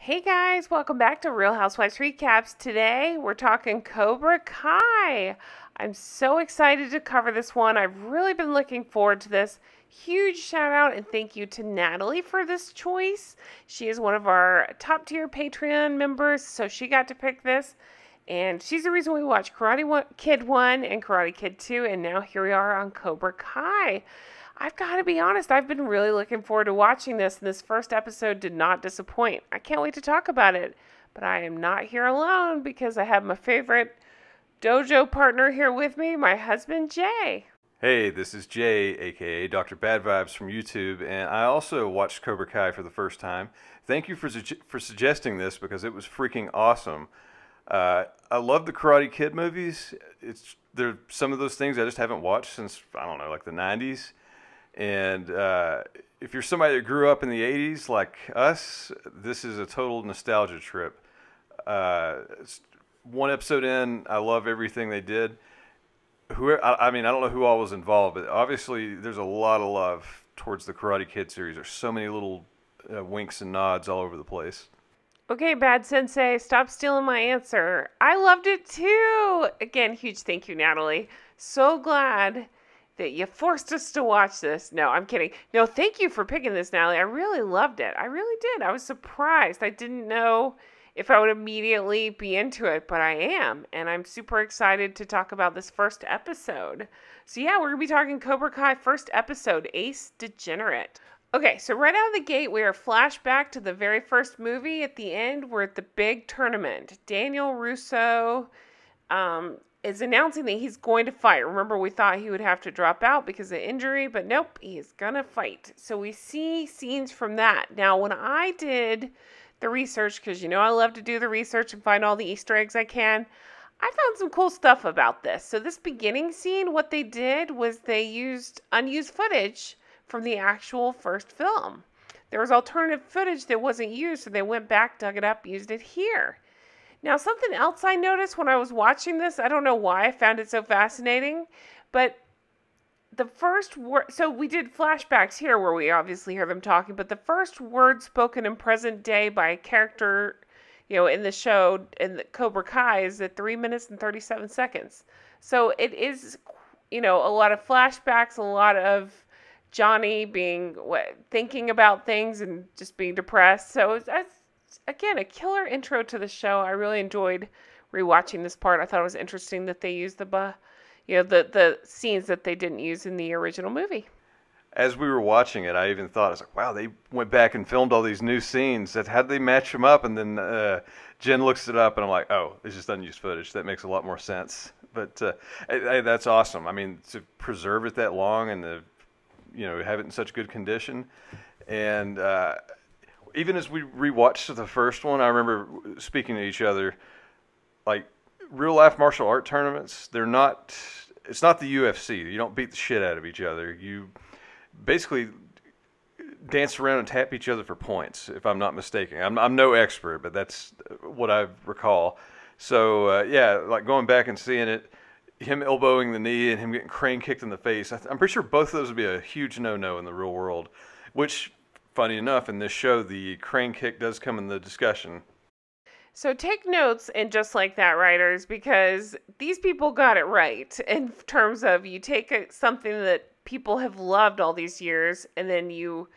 Hey guys, welcome back to Real Housewives Recaps. Today we're talking Cobra Kai. I'm so excited to cover this one. I've really been looking forward to this. Huge shout out and thank you to Natalie for this choice. She is one of our top tier Patreon members, so she got to pick this. And she's the reason we watched Karate Kid 1 and Karate Kid 2, and now here we are on Cobra Kai. I've got to be honest, I've been really looking forward to watching this, and this first episode did not disappoint. I can't wait to talk about it, but I am not here alone because I have my favorite Dojo partner here with me, my husband, Jay. Hey, this is Jay, aka Dr. Bad Vibes from YouTube, and I also watched Cobra Kai for the first time. Thank you for suggesting this because it was freaking awesome. I love the Karate Kid movies. They're some of those things I just haven't watched since, I don't know, like the 90s. And if you're somebody that grew up in the 80s like us, this is a total nostalgia trip. One episode in, I love everything they did. I mean, I don't know who all was involved, but obviously there's a lot of love towards the Karate Kid series. There's so many little winks and nods all over the place. Okay, Bad Sensei, stop stealing my answer. I loved it too. Again, huge thank you, Natalie. So glad that you forced us to watch this. No, I'm kidding. No, thank you for picking this, Natalie. I really loved it. I really did. I was surprised. I didn't know if I would immediately be into it, but I am. And I'm super excited to talk about this first episode. So yeah, we're going to be talking Cobra Kai first episode, Ace Degenerate. Okay, so right out of the gate, we are flashback to the very first movie. At the end, we're at the big tournament. Daniel LaRusso is announcing that he's going to fight. Remember, we thought he would have to drop out because of injury, but nope, he's gonna fight. So we see scenes from that. Now, when I did the research, because you know I love to do the research and find all the Easter eggs I can, I found some cool stuff about this. So this beginning scene, what they did was they used unused footage from the actual first film. There was alternative footage that wasn't used, so they went back, dug it up, used it here. Now, something else I noticed when I was watching this, I don't know why I found it so fascinating, but the first word, so we did flashbacks here where we obviously hear them talking, but the first word spoken in present day by a character, you know, in the show, in the Cobra Kai, is at 3 minutes and 37 seconds. So it is, you know, a lot of flashbacks, a lot of Johnny being, thinking about things and just being depressed. So that's, again, a killer intro to the show. I really enjoyed rewatching this part. I thought it was interesting that they used the scenes that they didn't use in the original movie. As we were watching it, I even thought, I was like, wow, they went back and filmed all these new scenes. How'd they match them up? And then Jen looks it up, and I'm like, oh, it's just unused footage. That makes a lot more sense. But that's awesome. I mean, to preserve it that long and have it in such good condition. And even as we rewatched the first one, I remember speaking to each other, like, real life martial art tournaments, it's not the UFC. You don't beat the shit out of each other. You basically dance around and tap each other for points, if I'm not mistaken. I'm no expert, but that's what I recall. So, yeah, like going back and seeing it, him elbowing the knee and him getting crane kicked in the face, I'm pretty sure both of those would be a huge no-no in the real world, which, funny enough, in this show, the crane kick does come in the discussion. So take notes, and just like that, writers, because these people got it right in terms of you take something that people have loved all these years and then you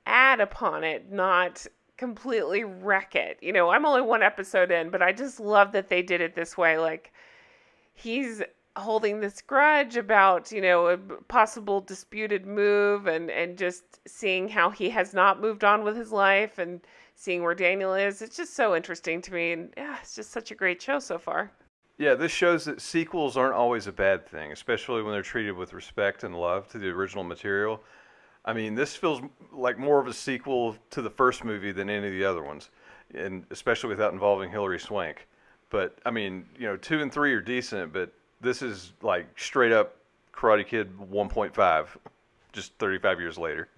add upon it, not completely wreck it. You know, I'm only one episode in, but I just love that they did it this way. Like, he's holding this grudge about, you know, a possible disputed move and just seeing how he has not moved on with his life and seeing where Daniel is. It's just so interesting to me, and yeah, it's just such a great show so far. Yeah, this shows that sequels aren't always a bad thing, especially when they're treated with respect and love to the original material. I mean, this feels like more of a sequel to the first movie than any of the other ones, and especially without involving Hilary Swank. But, I mean, 2 and 3 are decent, but this is like straight up Karate Kid 1.5, just 35 years later.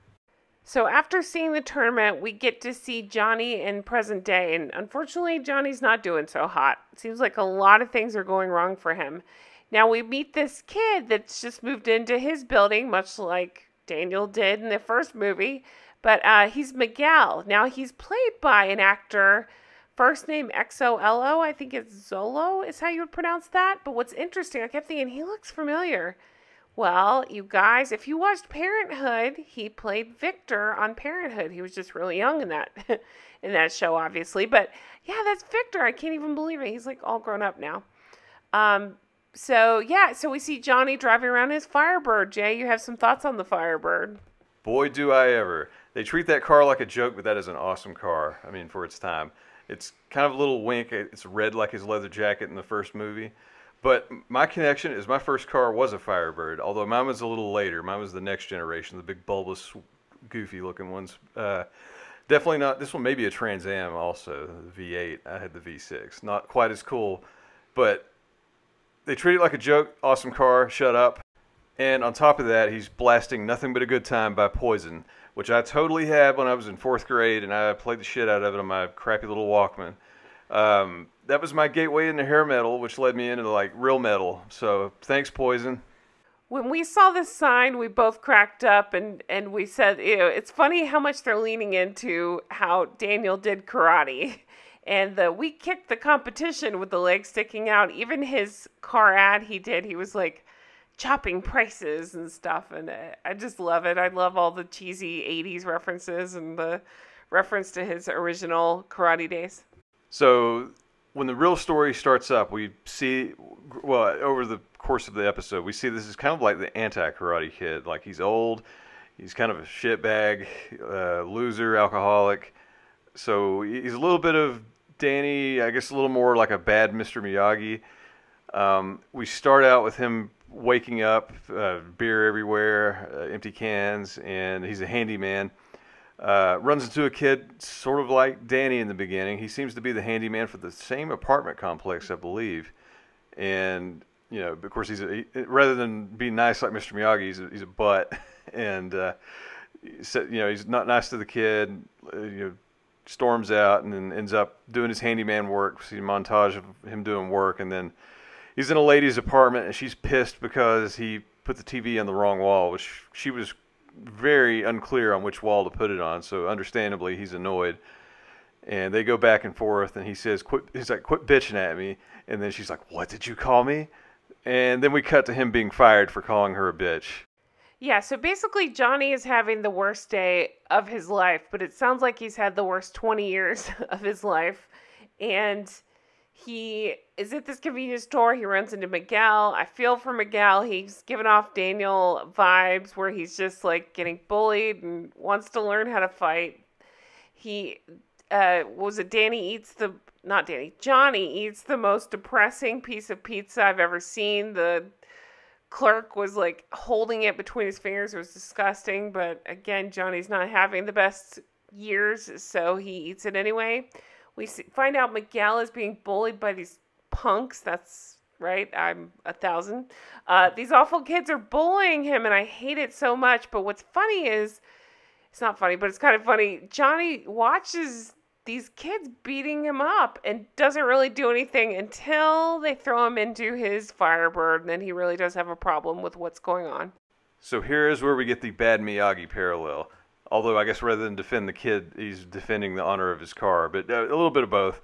So after seeing the tournament, we get to see Johnny in present day. And unfortunately, Johnny's not doing so hot. It seems like a lot of things are going wrong for him. Now we meet this kid that's just moved into his building, much like Daniel did in the first movie. But he's Miguel. Now, he's played by an actor, first name Xolo. I think it's Xolo is how you would pronounce that. But what's interesting, I kept thinking, he looks familiar. Well, you guys, if you watched Parenthood, he played Victor on Parenthood. He was just really young in that in that show, obviously. But yeah, that's Victor. I can't even believe it. He's like all grown up now. So we see Johnny driving around his Firebird. Jay, you have some thoughts on the Firebird? Boy, do I ever. They treat that car like a joke, but that is an awesome car. I mean, for its time. It's kind of a little wink. It's red like his leather jacket in the first movie. But my connection is my first car was a Firebird, although mine was a little later. Mine was the next generation, the big bulbous, goofy-looking ones. Definitely not. This one may be a Trans Am also, the V8. I had the V6. Not quite as cool, but they treat it like a joke. Awesome car. Shut up. And on top of that, he's blasting Nothing But a Good Time by Poison, which I totally had when I was in 4th grade, and I played the shit out of it on my crappy little Walkman. That was my gateway into hair metal, which led me into like real metal. So thanks, Poison. When we saw this sign, we both cracked up and we said, it's funny how much they're leaning into how Daniel did karate. And we kicked the competition with the legs sticking out. Even his car ad he was like chopping prices and stuff. And I just love it. I love all the cheesy 80s references and the reference to his original karate days. So when the real story starts up, we see, well, over the course of the episode, we see this is kind of like the anti-Karate Kid. Like, he's old, he's kind of a shitbag, loser, alcoholic. So he's a little bit of Danny, I guess a little more like a bad Mr. Miyagi. We start out with him waking up, beer everywhere, empty cans, and he's a handyman. Runs into a kid sort of like Danny in the beginning. He seems to be the handyman for the same apartment complex, I believe. And, you know, of course, rather than being nice like Mr. Miyagi, he's a butt. And, you know, he's not nice to the kid, storms out and then ends up doing his handyman work. We see a montage of him doing work. And then he's in a lady's apartment and she's pissed because he put the TV on the wrong wall, which she was very unclear on which wall to put it on, so understandably he's annoyed. And they go back and forth, and he says, he's like, quit bitching at me. And then she's like, what did you call me? And then we cut to him being fired for calling her a bitch. Yeah, so basically Johnny is having the worst day of his life, but it sounds like he's had the worst 20 years of his life. And he is at this convenience store. He runs into Miguel. I feel for Miguel. He's giving off Daniel vibes where he's just like getting bullied and wants to learn how to fight. Johnny eats the most depressing piece of pizza I've ever seen. The clerk was like holding it between his fingers. It was disgusting. But again, Johnny's not having the best years, so he eats it anyway. We find out Miguel is being bullied by these punks. That's right. I'm 1,000. These awful kids are bullying him, and I hate it so much. But what's funny is, it's not funny, but it's kind of funny. Johnny watches these kids beating him up and doesn't really do anything until they throw him into his Firebird, and then he really does have a problem with what's going on. So here is where we get the bad Miyagi parallel. Although I guess rather than defend the kid, he's defending the honor of his car. But a little bit of both.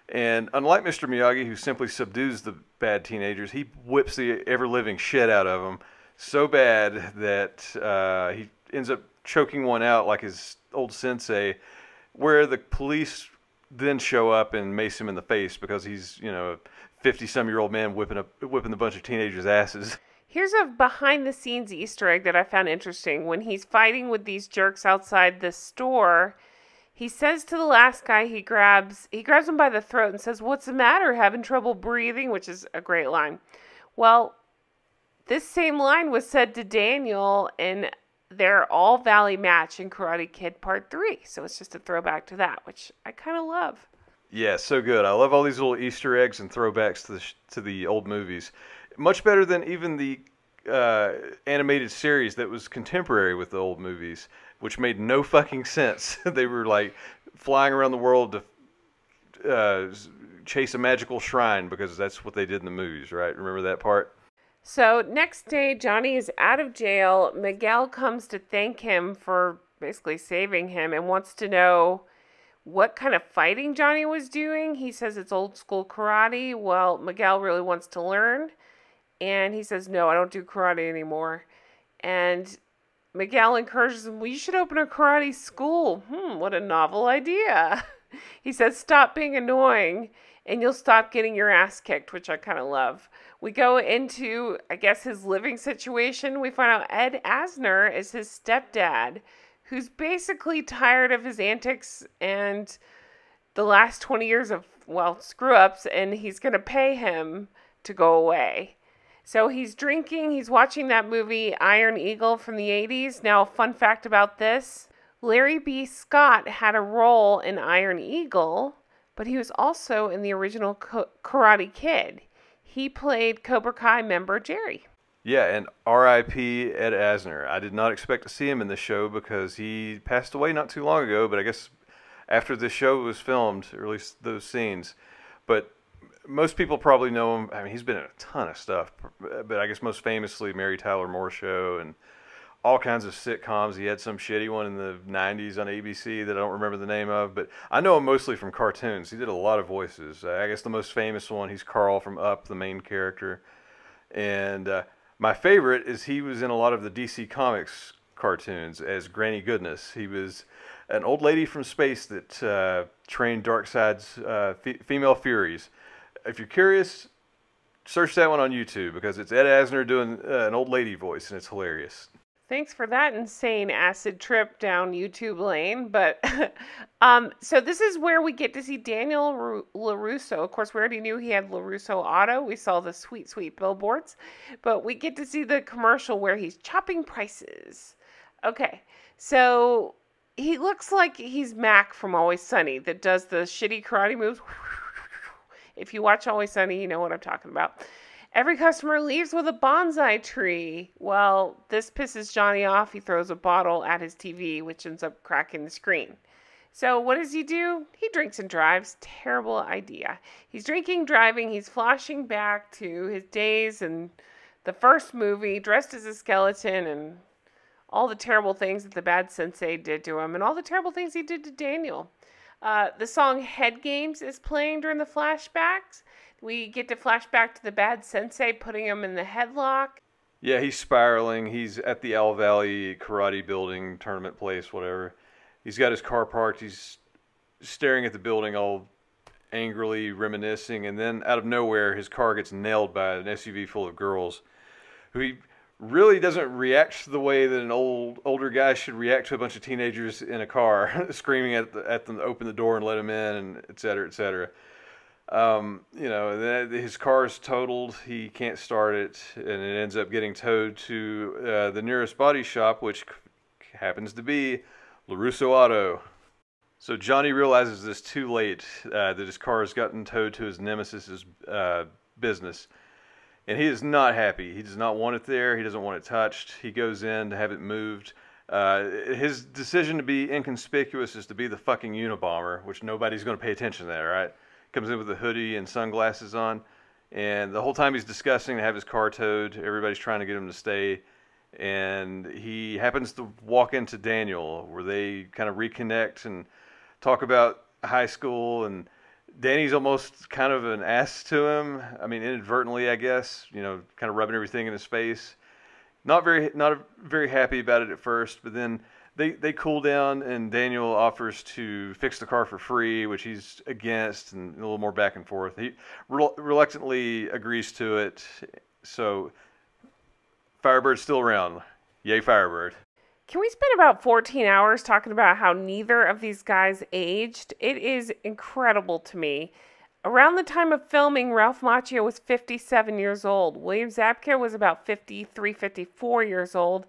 And unlike Mr. Miyagi, who simply subdues the bad teenagers, he whips the ever-living shit out of them so bad that he ends up choking one out like his old sensei, where the police then show up and mace him in the face because he's, a 50-some-year-old man whipping a bunch of teenagers' asses. Here's a behind-the-scenes Easter egg that I found interesting. When he's fighting with these jerks outside the store, he says to the last guy he grabs him by the throat and says, "What's the matter? Having trouble breathing?" Which is a great line. Well, this same line was said to Daniel in their All Valley match in Karate Kid Part 3. So it's just a throwback to that, which I kind of love. Yeah, so good. I love all these little Easter eggs and throwbacks to the old movies. Much better than even the animated series that was contemporary with the old movies, which made no fucking sense. They were like flying around the world to chase a magical shrine because that's what they did in the movies, right? Remember that part? So next day, Johnny is out of jail. Miguel comes to thank him for basically saving him and wants to know what kind of fighting Johnny was doing. He says it's old school karate. Well, Miguel really wants to learn. And he says, no, I don't do karate anymore. And Miguel encourages him, well, you should open a karate school. What a novel idea. He says, stop being annoying and you'll stop getting your ass kicked, which I kind of love. We go into, I guess, his living situation. We find out Ed Asner is his stepdad, who's basically tired of his antics and the last 20 years of, well, screw-ups, and he's going to pay him to go away. So he's drinking, he's watching that movie Iron Eagle from the 80s. Now, fun fact about this, Larry B. Scott had a role in Iron Eagle, but he was also in the original Karate Kid. He played Cobra Kai member Jerry. Yeah, and R.I.P. Ed Asner. I did not expect to see him in the show because he passed away not too long ago, but I guess after the show was filmed, or at least those scenes. But most people probably know him. I mean, he's been in a ton of stuff, but I guess most famously Mary Tyler Moore Show and all kinds of sitcoms. He had some shitty one in the 90s on ABC that I don't remember the name of, but I know him mostly from cartoons. He did a lot of voices. I guess the most famous one, he's Carl from Up, the main character. And my favorite is he was in a lot of the DC Comics cartoons as Granny Goodness. He was an old lady from space that trained Darkseid's female Furies. If you're curious, search that one on YouTube because it's Ed Asner doing an old lady voice, and it's hilarious. Thanks for that insane acid trip down YouTube lane. But so this is where we get to see Daniel LaRusso. Of course, we already knew he had LaRusso Auto. We saw the sweet, sweet billboards. But we get to see the commercial where he's chopping prices. Okay, so he looks like he's Mac from Always Sunny that does the shitty karate moves. If you watch Always Sunny, you know what I'm talking about. Every customer leaves with a bonsai tree. Well, this pisses Johnny off. He throws a bottle at his TV, which ends up cracking the screen. So what does he do? He drinks and drives. Terrible idea. He's drinking, driving. He's flashing back to his days in the first movie, dressed as a skeleton, and all the terrible things that the bad sensei did to him, and all the terrible things he did to Daniel. The song Head Games is playing during the flashbacks. We get to flash back to the bad sensei putting him in the headlock. Yeah, he's spiraling. He's at the Owl Valley karate building, tournament place, whatever. He's got his car parked. He's staring at the building all angrily reminiscing. And then out of nowhere, his car gets nailed by an SUV full of girls who he really doesn't react the way that an older guy should react to a bunch of teenagers in a car, screaming at them to open the door and let him in, and et cetera, et cetera. His car is totaled. He can't start it, and it ends up getting towed to the nearest body shop, which happens to be LaRusso Auto. So Johnny realizes this too late, that his car has gotten towed to his nemesis's business. And he is not happy. He does not want it there. He doesn't want it touched. He goes in to have it moved. His decision to be inconspicuous is to be the fucking Unabomber, which nobody's going to pay attention to that, right? Comes in with a hoodie and sunglasses on. And the whole time he's discussing to have his car towed, everybody's trying to get him to stay. And he happens to walk into Daniel, where they kind of reconnect and talk about high school, and Danny's almost kind of an ass to him. I mean, inadvertently, I guess. You know, kind of rubbing everything in his face. Not very happy about it at first, but then they cool down, and Daniel offers to fix the car for free, which he's against, and a little more back and forth. He reluctantly agrees to it. So Firebird's still around. Yay, Firebird. Can we spend about 14 hours talking about how neither of these guys aged? It is incredible to me. Around the time of filming, Ralph Macchio was 57 years old. William Zabka was about 53, 54 years old.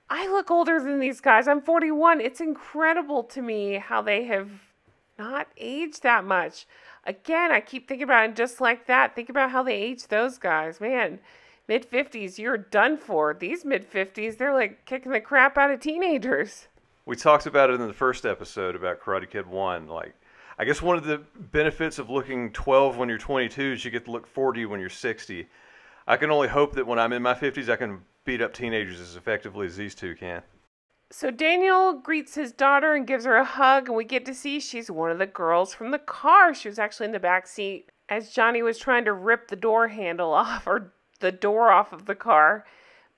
I look older than these guys. I'm 41. It's incredible to me how they have not aged that much. Again, I keep thinking about it just like that. Think about how they aged those guys. Man, mid-50s, you're done for. These mid-50s, they're like kicking the crap out of teenagers. We talked about it in the first episode about Karate Kid 1. Like, I guess one of the benefits of looking 12 when you're 22 is you get to look 40 when you're 60. I can only hope that when I'm in my 50s, I can beat up teenagers as effectively as these two can. So Daniel greets his daughter and gives her a hug, and we get to see she's one of the girls from the car. She was actually in the back seat as Johnny was trying to rip the door handle off, or the door off of the car.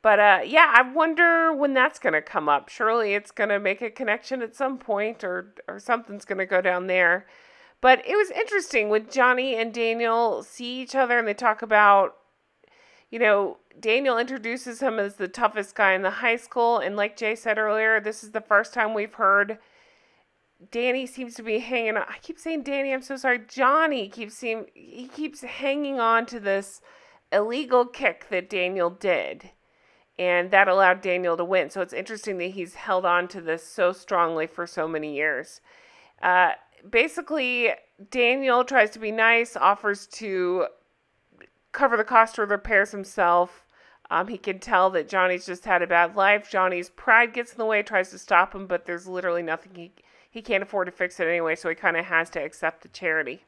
But yeah, I wonder when that's going to come up. Surely it's going to make a connection at some point, or something's going to go down there. But it was interesting when Johnny and Daniel see each other and they talk about, Daniel introduces him as the toughest guy in the high school. And like Jay said earlier, this is the first time we've heard Danny seems to be hanging on. I keep saying Danny, I'm so sorry. Johnny keeps hanging on to this illegal kick that Daniel did. And that allowed Daniel to win. So it's interesting that he's held on to this so strongly for so many years. Basically, Daniel tries to be nice, offers to cover the cost of repairs himself. He can tell that Johnny's just had a bad life. Johnny's pride gets in the way, tries to stop him, but there's literally nothing he can't afford to fix it anyway, so he kind of has to accept the charity.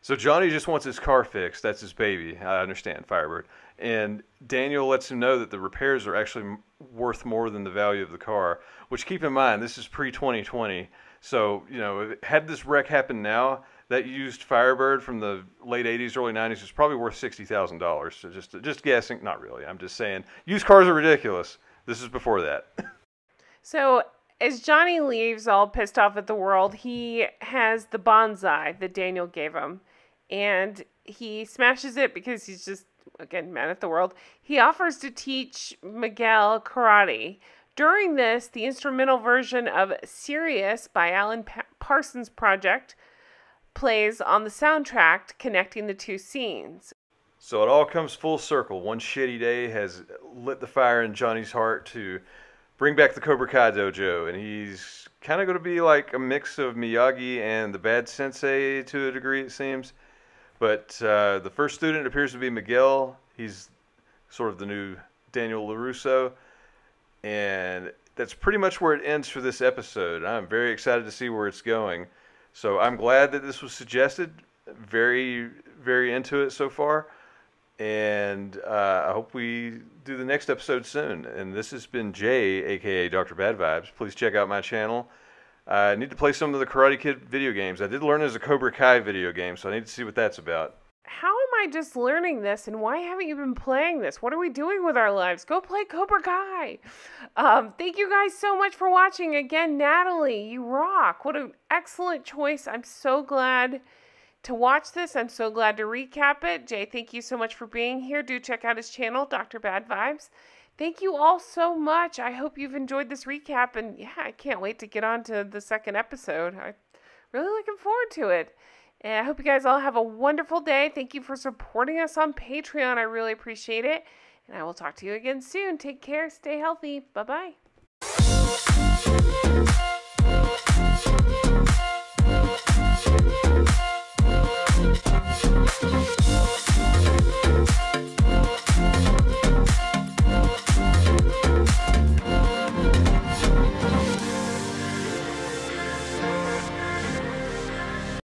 So Johnny just wants his car fixed. That's his baby. I understand, Firebird. And Daniel lets him know that the repairs are actually worth more than the value of the car, which, keep in mind, this is pre-2020. So, had this wreck happen now, that used Firebird from the late 80s, early 90s is probably worth $60,000. So just guessing. Not really. I'm just saying. Used cars are ridiculous. This is before that. So as Johnny leaves all pissed off at the world, he has the bonsai that Daniel gave him. And he smashes it because he's just, again, mad at the world. He offers to teach Miguel karate. During this, the instrumental version of Sirius by Alan Parsons Project plays on the soundtrack, connecting the two scenes. So it all comes full circle. One shitty day has lit the fire in Johnny's heart to bring back the Cobra Kai dojo, and he's kind of going to be like a mix of Miyagi and the bad sensei to a degree, it seems. But the first student appears to be Miguel. He's sort of the new Daniel LaRusso. And that's pretty much where it ends for this episode. I'm very excited to see where it's going. So I'm glad that this was suggested. Very, very into it so far. And I hope we do the next episode soon. And this has been Jay, a.k.a. Dr. Bad Vibes. Please check out my channel. I need to play some of the Karate Kid video games. I did learn there's a Cobra Kai video game, so I need to see what that's about. How am I just learning this, and why haven't you been playing this? What are we doing with our lives? Go play Cobra Kai. Thank you guys so much for watching. Again, Natalie, you rock. What an excellent choice. I'm so glad to watch this. I'm so glad to recap it. Jay, thank you so much for being here. Do check out his channel, Dr. Bad Vibes. Thank you all so much. I hope you've enjoyed this recap, and yeah, I can't wait to get on to the second episode. I'm really looking forward to it. And I hope you guys all have a wonderful day. Thank you for supporting us on Patreon. I really appreciate it. And I will talk to you again soon. Take care. Stay healthy. Bye-bye.